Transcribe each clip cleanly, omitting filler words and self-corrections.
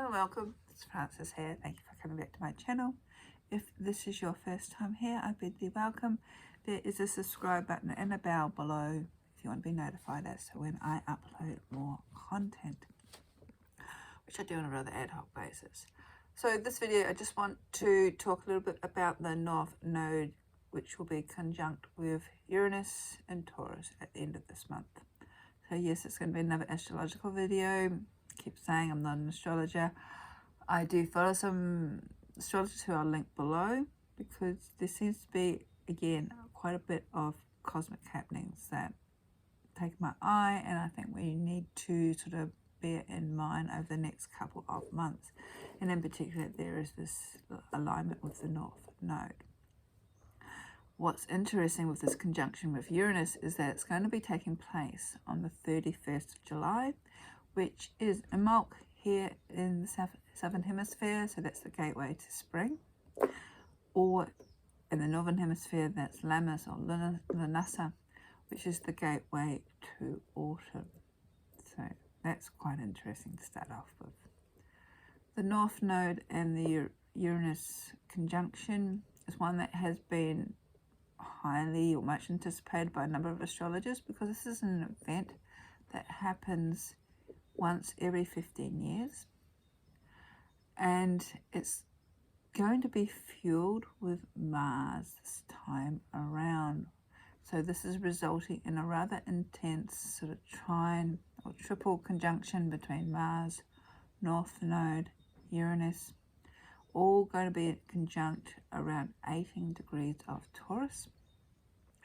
Hello, welcome. It's Frances here. Thank you for coming back to my channel. If this is your first time here, I bid thee welcome. There is a subscribe button and a bell below if you want to be notified as to when I upload more content, which I do on a rather ad hoc basis. So this video, I just want to talk a little bit about the North Node, which will be conjunct with Uranus and Taurus at the end of this month. So yes, it's going to be another astrological video. I keep saying I'm not an astrologer. I do follow some astrologers who I'll link below, because there seems to be, again, quite a bit of cosmic happenings that take my eye, and I think we need to sort of bear in mind over the next couple of months. And in particular, there is this alignment with the North Node. What's interesting with this conjunction with Uranus is that it's going to be taking place on the 31st of July, which is Imbolc here in the Southern Hemisphere, so that's the gateway to spring. Or in the Northern Hemisphere, that's Lammas or Lunar, which is the gateway to autumn. So that's quite interesting to start off with. The North Node and the Uranus conjunction is one that has been highly or much anticipated by a number of astrologers, because this is an event that happens once every 15 years, and it's going to be fueled with Mars this time around. So this is resulting in a rather intense sort of trine or triple conjunction between Mars, North Node, Uranus, all going to be conjunct around 18 degrees of Taurus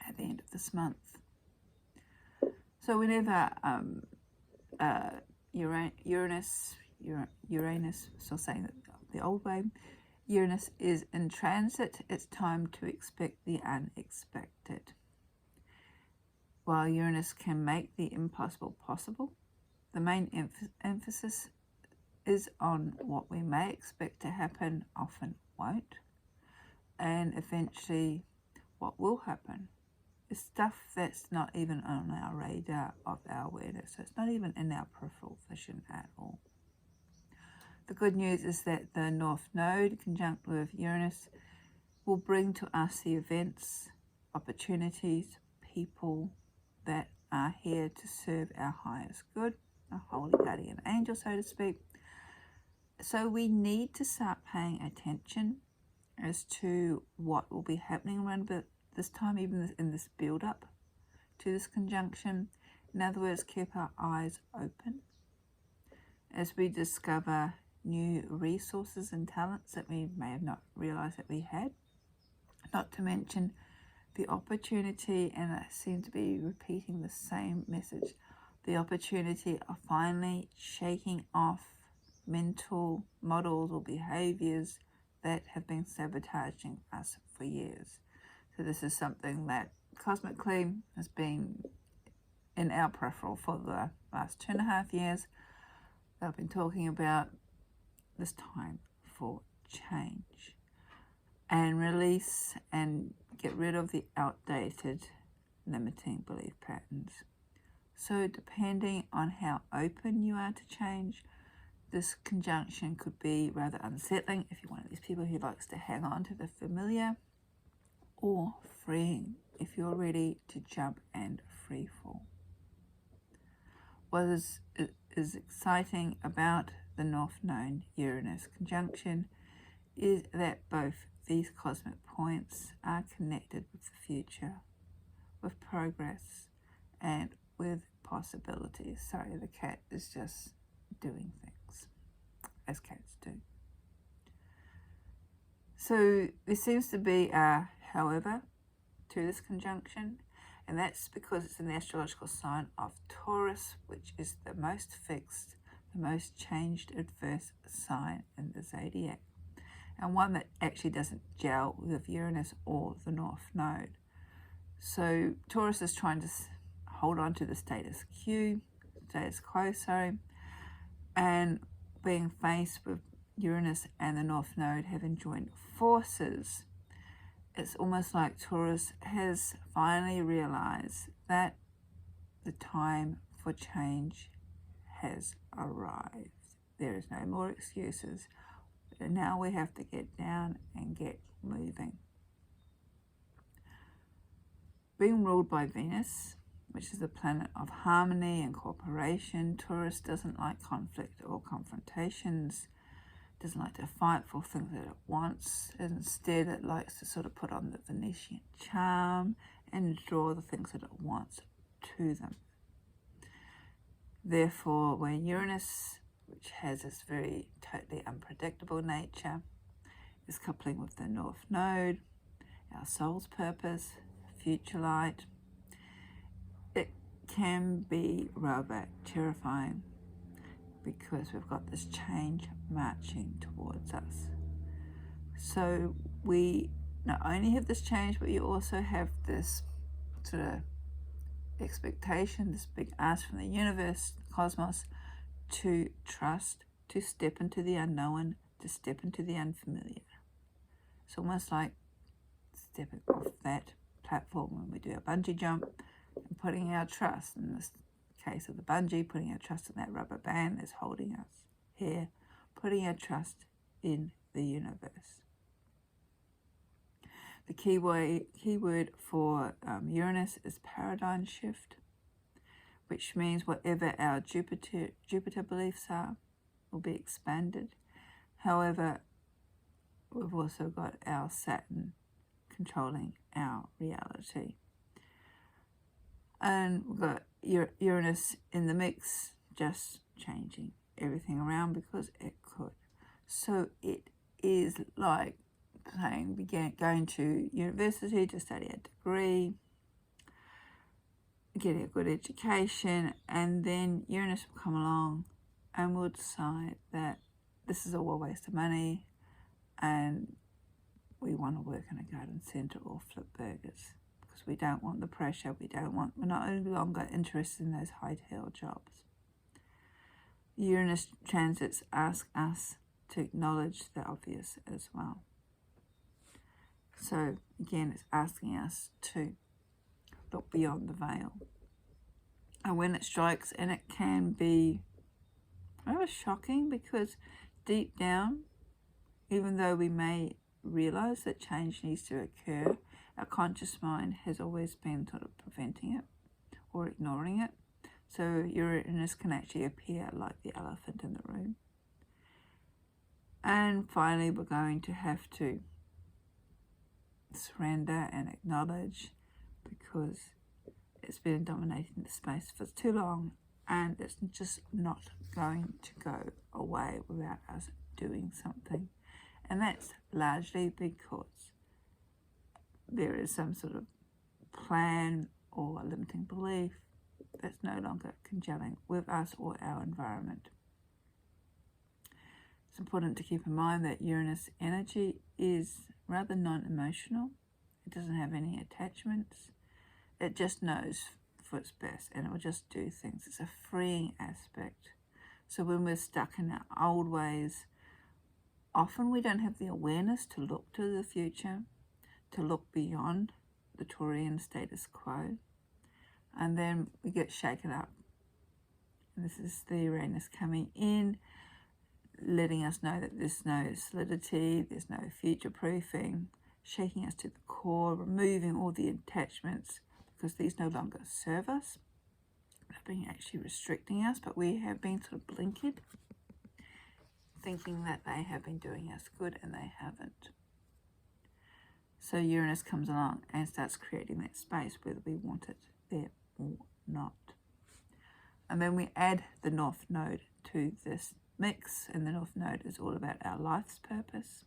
at the end of this month. So whenever Uranus, still saying it the old way, Uranus is in transit, it's time to expect the unexpected. While Uranus can make the impossible possible, the main emphasis is on what we may expect to happen often won't, and eventually what will happen is stuff that's not even on our radar of our awareness, so it's not even in our peripheral vision at all. The good news is that the North Node conjunct with Uranus will bring to us the events, opportunities, people that are here to serve our highest good, a holy guardian angel, so to speak. So we need to start paying attention as to what will be happening around this time, even in this build-up to this conjunction. In other words, keep our eyes open as we discover new resources and talents that we may have not realized that we had. Not to mention the opportunity, and I seem to be repeating the same message, the opportunity of finally shaking off mental models or behaviors that have been sabotaging us for years. So this is something that cosmically has been in our peripheral for the last 2.5 years. I've been talking about this time for change and release and get rid of the outdated limiting belief patterns. So depending on how open you are to change, this conjunction could be rather unsettling if you're one of these people who likes to hang on to the familiar, or freeing if you're ready to jump and free fall. What is exciting about the North Node Uranus conjunction is that both these cosmic points are connected with the future, with progress, and with possibilities. Sorry, the cat is just doing things, as cats do. So there seems to be a however to this conjunction, and that's because it's in the astrological sign of Taurus, which is the most fixed, the most changed adverse sign in the zodiac, and one that actually doesn't gel with Uranus or the North Node. So Taurus is trying to hold on to the status quo, and being faced with Uranus and the North Node having joined forces, it's almost like Taurus has finally realized that the time for change has arrived. There is no more excuses. And now we have to get down and get moving. Being ruled by Venus, which is the planet of harmony and cooperation, Taurus doesn't like conflict or confrontations, doesn't like to fight for things that it wants. Instead, it likes to sort of put on the Venetian charm and draw the things that it wants to them. Therefore, when Uranus, which has this very totally unpredictable nature, is coupling with the North Node, our soul's purpose, future light, it can be rather terrifying because we've got this change marching towards us. So we not only have this change, but you also have this sort of expectation, this big ask from the universe, the cosmos, to trust, to step into the unknown, to step into the unfamiliar. It's almost like stepping off that platform when we do a bungee jump and putting our trust, in this case of the bungee, putting our trust in that rubber band that's holding us here, putting our trust in the universe. The key word for Uranus is paradigm shift, which means whatever our Jupiter beliefs are will be expanded. However, we've also got our Saturn controlling our reality. And we've got Uranus in the mix, just changing everything around because it could. So it is like saying going to university to study a degree, getting a good education, and then Uranus will come along and will decide that this is all a waste of money and we want to work in a garden centre or flip burgers because we don't want the pressure, we're not any longer interested in those high-tail jobs. Uranus transits ask us to acknowledge the obvious as well. So again, it's asking us to look beyond the veil. And when it strikes, and it can be rather shocking because deep down, even though we may realize that change needs to occur, our conscious mind has always been sort of preventing it or ignoring it. So Uranus can actually appear like the elephant in the room. And finally, we're going to have to surrender and acknowledge because it's been dominating the space for too long and it's just not going to go away without us doing something. And that's largely because there is some sort of plan or limiting belief that's no longer congelling with us or our environment. It's important to keep in mind that Uranus energy is rather non-emotional. It doesn't have any attachments. It just knows for its best and it will just do things. It's a freeing aspect. So when we're stuck in our old ways, often we don't have the awareness to look to the future, to look beyond the Taurian status quo, and then we get shaken up. And this is the Uranus coming in, letting us know that there's no solidity, there's no future-proofing, shaking us to the core, removing all the attachments because these no longer serve us. They've been actually restricting us, but we have been sort of blinkered, thinking that they have been doing us good and they haven't. So Uranus comes along and starts creating that space whether we want it there or not. And then we add the North Node to this mix, and the North Node is all about our life's purpose,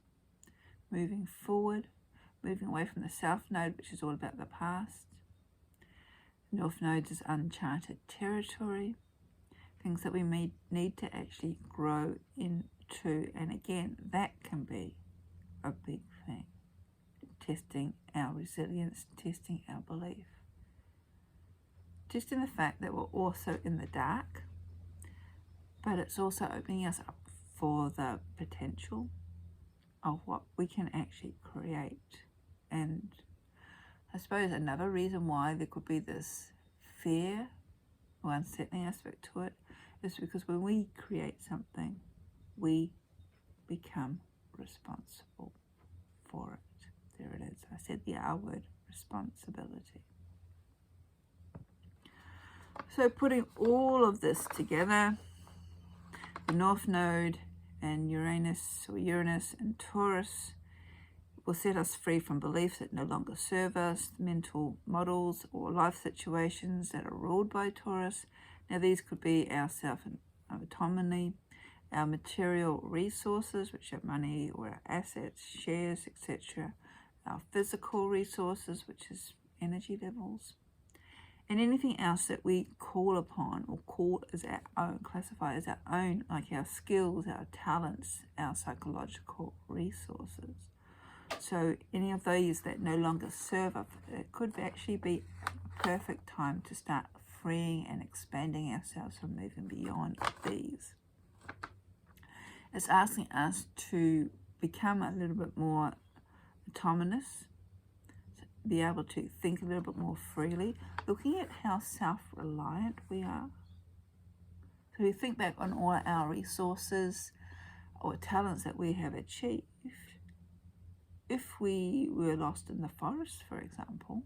moving forward, moving away from the South Node, which is all about the past. North Node is uncharted territory, things that we may need to actually grow into, and again, that can be a big thing. Testing our resilience, testing our belief. Testing the fact that we're also in the dark, but it's also opening us up for the potential of what we can actually create. And I suppose another reason why there could be this fear or unsettling aspect to it is because when we create something, we become responsible for it. There it is. I said the R word, responsibility. So putting all of this together, the North Node and Uranus and Taurus will set us free from beliefs that no longer serve us, mental models or life situations that are ruled by Taurus. Now these could be our self-autonomy, our material resources, which are money or our assets, shares, etc., our physical resources, which is energy levels, and anything else that we call upon or call as our own, classify as our own, like our skills, our talents, our psychological resources. So any of these that no longer serve us, it could actually be a perfect time to start freeing and expanding ourselves from moving beyond these. It's asking us to become a little bit more autonomous, be able to think a little bit more freely, looking at how self-reliant we are. So we think back on all our resources or talents that we have achieved. If we were lost in the forest, for example,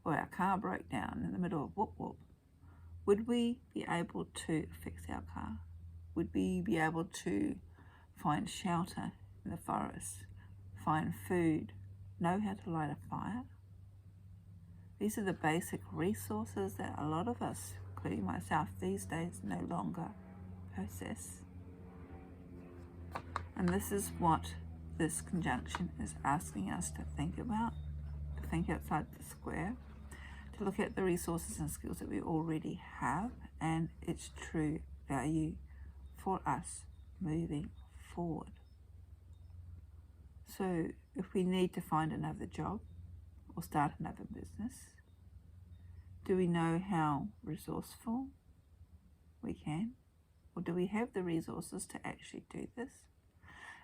or our car broke down in the middle of whoop whoop, would we be able to fix our car? Would we be able to find shelter in the forest, find food, know how to light a fire? These are the basic resources that a lot of us, including myself these days, no longer possess. And this is what this conjunction is asking us to think about, to think outside the square, to look at the resources and skills that we already have and its true value for us moving forward. So if we need to find another job or start another business, do we know how resourceful we can? Or do we have the resources to actually do this?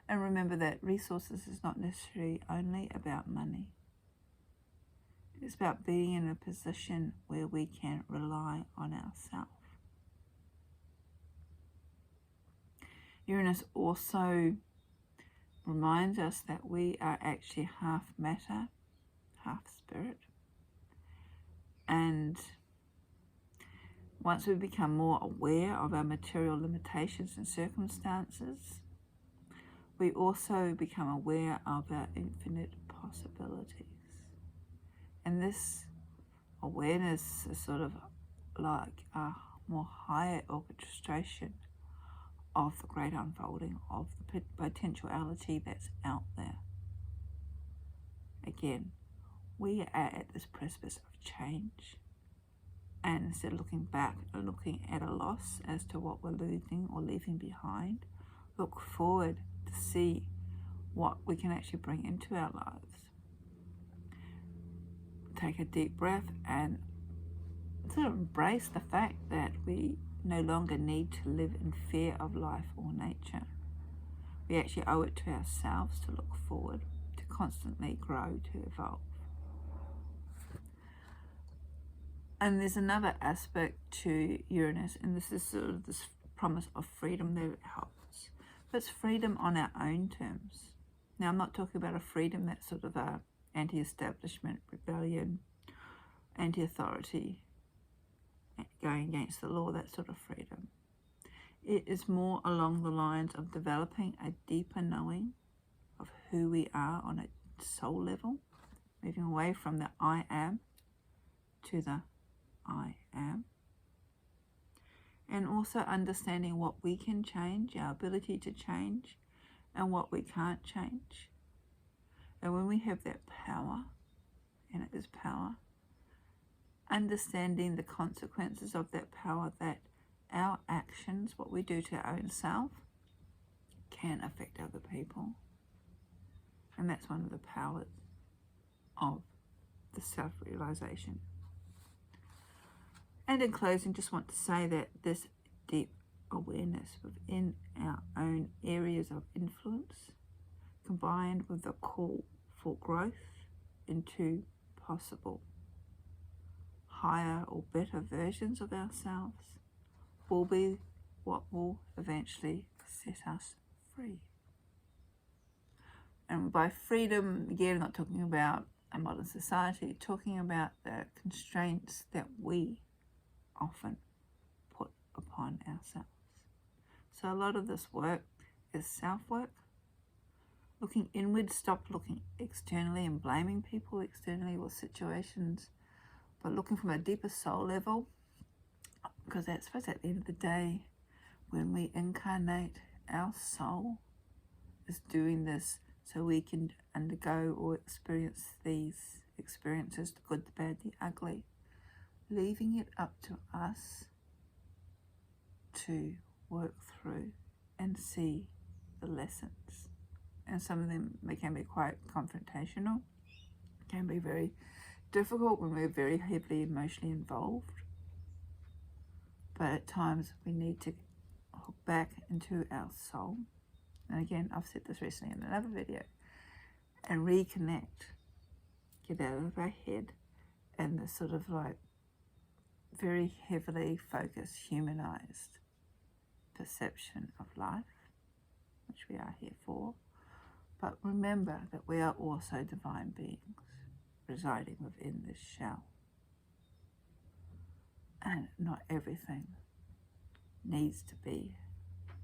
And remember that resources is not necessarily only about money. It's about being in a position where we can rely on ourselves. Uranus also reminds us that we are actually half matter, half spirit. And once we become more aware of our material limitations and circumstances, we also become aware of our infinite possibilities. And this awareness is sort of like a more higher orchestration of the great unfolding of the potentiality that's out there. Again, we are at this precipice of change, and instead of looking back and looking at a loss as to what we're losing or leaving behind, look forward to see what we can actually bring into our lives. Take a deep breath and sort of embrace the fact that we no longer need to live in fear of life or nature. We actually owe it to ourselves to look forward, to constantly grow, to evolve. And there's another aspect to Uranus, and this is sort of this promise of freedom that it holds. But it's freedom on our own terms. Now, I'm not talking about a freedom that's sort of a anti-establishment, rebellion, anti-authority, going against the law, that sort of freedom. It is more along the lines of developing a deeper knowing of who we are on a soul level, moving away from the I am to the I am, and also understanding what we can change, our ability to change, and what we can't change. And when we have that power, and it is power, understanding the consequences of that power, that our actions, what we do to our own self, can affect other people. And that's one of the powers of the self-realization. And in closing, just want to say that this deep awareness within our own areas of influence, combined with the call for growth into possible higher or better versions of ourselves, will be what will eventually set us free. And by freedom, again, I'm not talking about a modern society, talking about the constraints that we often put upon ourselves. So a lot of this work is self-work, looking inward, stop looking externally and blaming people externally or situations, but looking from a deeper soul level, because that's what's at the end of the day, when we incarnate, our soul is doing this so we can undergo or experience these experiences, the good, the bad, the ugly, leaving it up to us to work through and see the lessons. And some of them can be quite confrontational, can be very difficult when we're very heavily emotionally involved. But at times we need to hook back into our soul. And again, I've said this recently in another video, and reconnect, get out of our head and the sort of like very heavily focused, humanized perception of life, which we are here for. But remember that we are also divine beings residing within this shell. And not everything needs to be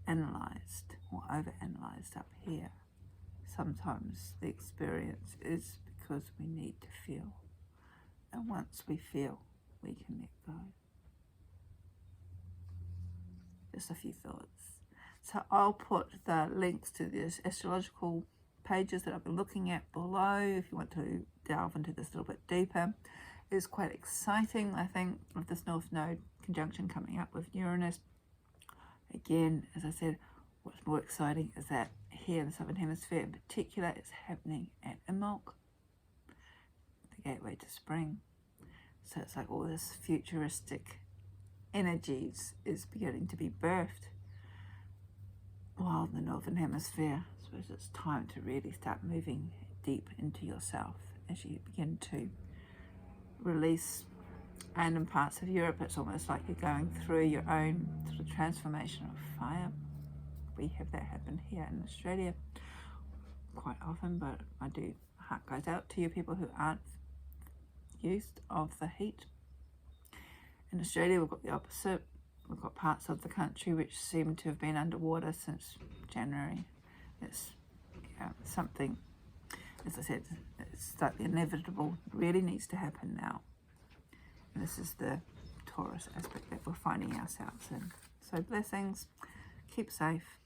analysed or overanalyzed up here. Sometimes the experience is because we need to feel. And once we feel, we can let go. Just a few thoughts. So I'll put the links to the astrological pages that I've been looking at below if you want to delve into this a little bit deeper. It's quite exciting, I think, with this North Node conjunction coming up with Uranus. Again, as I said, what's more exciting is that here in the Southern Hemisphere in particular, it's happening at Imbolc, the gateway to spring. So it's like all this futuristic energies is beginning to be birthed. While in the Northern Hemisphere, I suppose it's time to really start moving deep into yourself as you begin to release. And in parts of Europe, it's almost like you're going through your own sort of transformation of fire. We have that happen here in Australia quite often, but my heart goes out to you people who aren't used of the heat. In Australia, we've got the opposite. We've got parts of the country which seem to have been underwater since January. It's something, as I said, it's like the inevitable really needs to happen now. And this is the Taurus aspect that we're finding ourselves in. So blessings, keep safe.